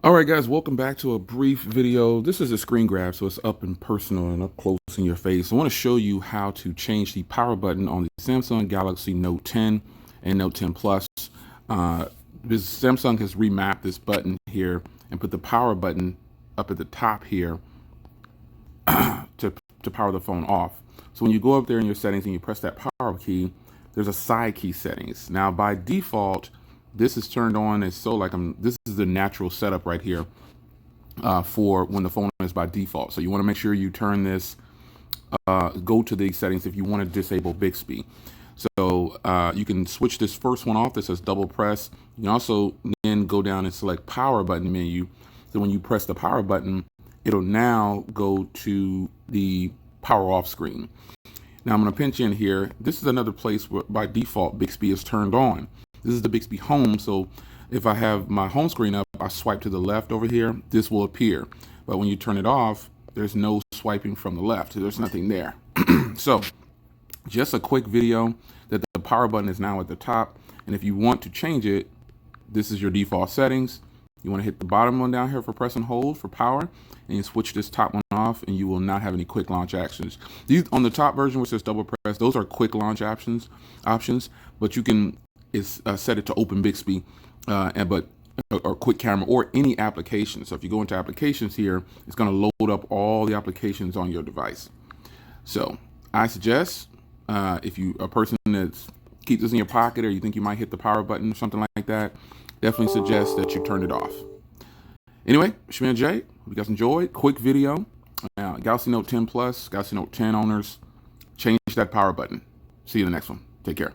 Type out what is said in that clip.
All right, guys, welcome back to a brief video. This is a screen grab, so it's up and personal and up close in your face. I want to show you how to change the power button on the Samsung Galaxy Note 10 and Note 10 Plus. This Samsung has remapped this button here and put the power button up at the top here to power the phone off. So when you go up there in your settings and you press that power key, there's a side key settings. Now, by default, this is turned on as this is the natural setup right here for when the phone is by default. So you want to make sure you turn this, go to the settings if you want to disable Bixby. So you can switch this first one off. This says double press. You can also then go down and select power button menu. So when you press the power button, it'll now go to the power off screen. Now I'm going to pinch in here. This is another place where by default Bixby is turned on. This is the Bixby home, so if I have my home screen up, I swipe to the left over here, this will appear. But when you turn it off, there's no swiping from the left, so there's nothing there. So just a quick video that the power button is now at the top, and if you want to change it, this is your default settings. You want to hit the bottom one down here for press and hold for power, and you switch this top one off, and you will not have any quick launch actions. These on the top version, which says double press, those are quick launch options, but you can set it to open Bixby, or quick camera or any application. So if you go into applications here, it's going to load up all the applications on your device. So I suggest if you a person that's keep this in your pocket, or you think you might hit the power button or something like that, definitely suggest that you turn it off. Anyway, it's your man Jay. Hope you guys enjoyed. Quick video. Galaxy Note 10 Plus, Galaxy Note 10 owners, change that power button. See you in the next one. Take care.